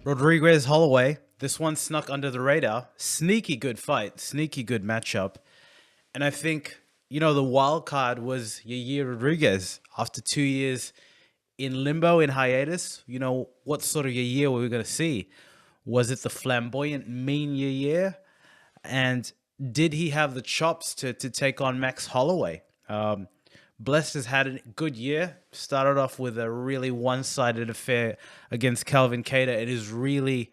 Rodriguez Holloway. This one snuck under the radar. Sneaky good fight, sneaky good matchup. And I think, the wild card was Yair Rodriguez after 2 years in limbo, in hiatus. What sort of Yair were we going to see? Was it the flamboyant, mean Yair? And did he have the chops to take on Max Holloway? Blessed has had a good year. Started off with a really one-sided affair against Calvin Cater. It is really,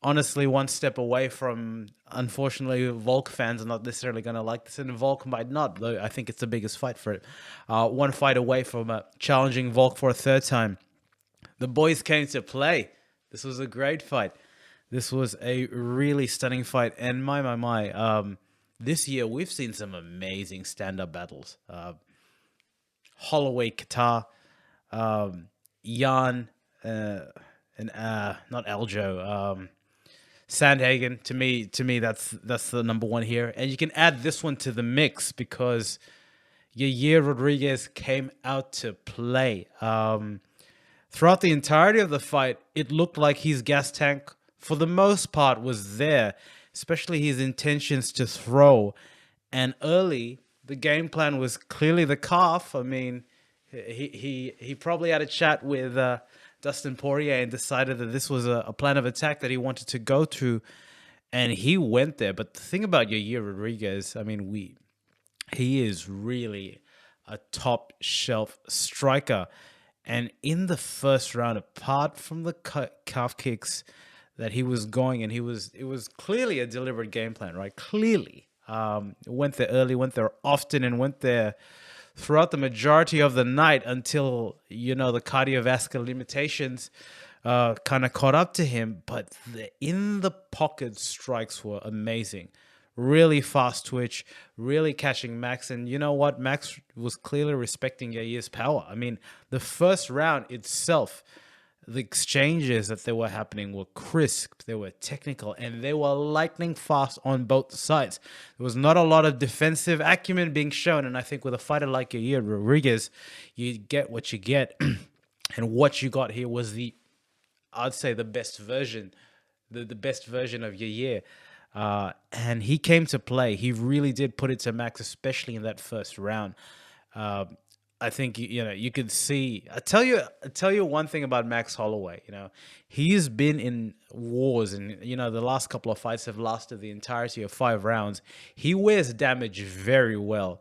honestly, one step away from, unfortunately, Volk fans are not necessarily going to like this, and Volk might not, though I think it's the biggest fight for it. One fight away from challenging Volk for a third time. The boys came to play. This was a great fight. This was a really stunning fight. And my, this year we've seen some amazing stand-up battles. Holloway, Qatar, Jan, and not Aljo, Sandhagen. To me, that's the number one here. And you can add this one to the mix because Yair Rodriguez came out to play. Throughout the entirety of the fight, it looked like his gas tank, for the most part, was there, especially his intentions to throw. And early, the game plan was clearly the calf. I mean, he probably had a chat with Dustin Poirier and decided that this was a plan of attack that he wanted to go to, and he went there. But the thing about Yair Rodriguez, I mean, he is really a top shelf striker. And in the first round, apart from the calf kicks that he was going, and it was clearly a deliberate game plan, right? Clearly. Went there early, went there often, and went there throughout the majority of the night until, the cardiovascular limitations kind of caught up to him. But the in-the-pocket strikes were amazing. Really fast twitch, really catching Max. And you know what? Max was clearly respecting Yair's power. I mean, the first round itself, the exchanges that they were happening were crisp, they were technical, and they were lightning fast on both sides. There was not a lot of defensive acumen being shown, and I think with a fighter like Yair Rodriguez, you get what you get. And what you got here was I'd say the best version, the best version of Yair. And he came to play. He really did put it to Max, especially in that first round. I think you could see. I tell you one thing about Max Holloway. He's been in wars, and the last couple of fights have lasted the entirety of 5 rounds. He wears damage very well,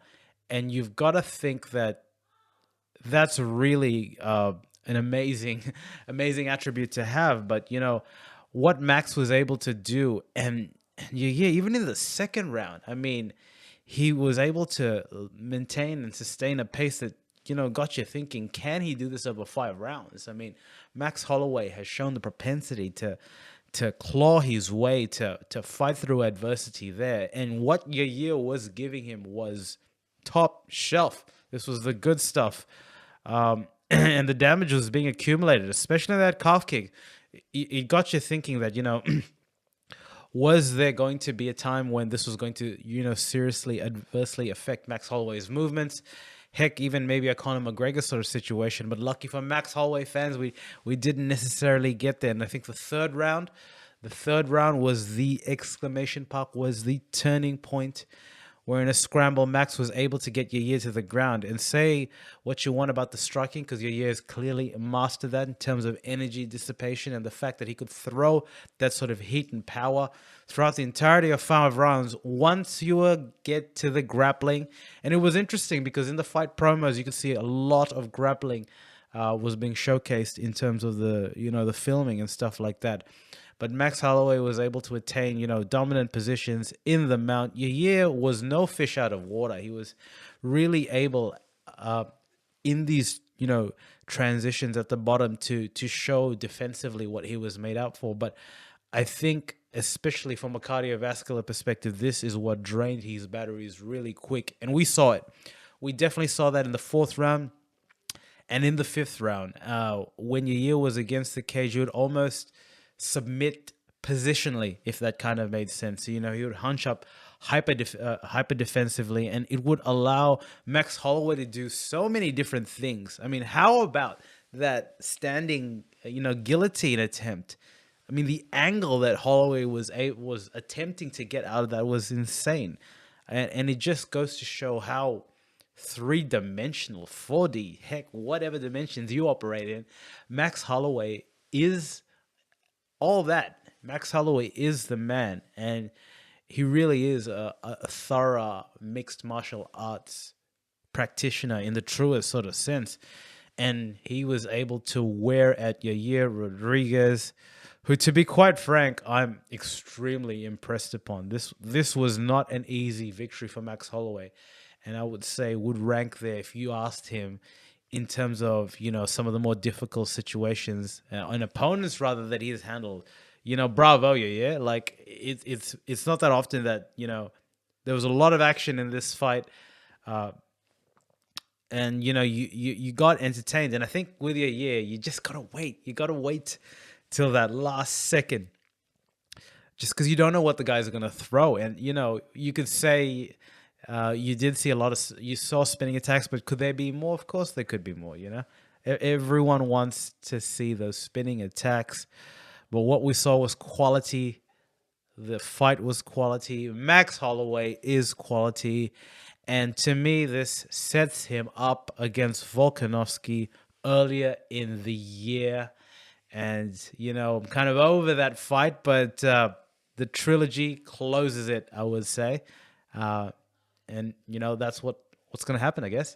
and you've got to think that that's really an amazing attribute to have. But what Max was able to do, and even in the second round, I mean, he was able to maintain and sustain a pace that got you thinking, can he do this over 5 rounds? I mean, Max Holloway has shown the propensity to claw his way, to fight through adversity there. And what Yair was giving him was top shelf. This was the good stuff. And the damage was being accumulated, especially that calf kick. It got you thinking that, was there going to be a time when this was going to, seriously adversely affect Max Holloway's movements? Heck, even maybe a Conor McGregor sort of situation. But lucky for Max Holloway fans, we didn't necessarily get there. And I think the third round was the exclamation mark, was the turning point, where in a scramble, Max was able to get Yair to the ground. And say what you want about the striking, because Yair has clearly mastered that in terms of energy dissipation and the fact that he could throw that sort of heat and power throughout the entirety of 5 rounds once you get to the grappling. And it was interesting because in the fight promos, you could see a lot of grappling was being showcased in terms of the filming and stuff like that. But Max Halloway was able to attain, dominant positions in the mount. Yair was no fish out of water. He was really able in these, transitions at the bottom to show defensively what he was made out for. But I think, especially from a cardiovascular perspective, this is what drained his batteries really quick. And we saw it. We definitely saw that in the 4th round and in the 5th round. When Yair was against the cage, he would almost submit positionally, if that kind of made sense. He would hunch up hyper defensively, and it would allow Max Holloway to do so many different things. I mean, how about that standing, guillotine attempt? I mean, the angle that Holloway was attempting to get out of that was insane, and it just goes to show how three-dimensional, 4D, heck, whatever dimensions you operate in, Max Holloway is all that. Max Holloway is the man, and he really is a thorough mixed martial arts practitioner in the truest sort of sense. And he was able to wear at Yair Rodriguez, who, to be quite frank, I'm extremely impressed upon. This was not an easy victory for Max Holloway, and I would say would rank there if you asked him in terms of some of the more difficult situations and opponents rather that he's handled. Bravo, yeah. Like it's not that often that there was a lot of action in this fight. And you got entertained, and I think with your year you just gotta wait. You gotta wait till that last second, just because you don't know what the guys are gonna throw. And you could say you did see you saw spinning attacks, but could there be more? Of course there could be more. Everyone wants to see those spinning attacks, but what we saw was quality. The fight was quality. Max Holloway is quality. And to me, this sets him up against Volkanovski earlier in the year. And, I'm kind of over that fight, but the trilogy closes it, I would say. And, that's what's going to happen, I guess.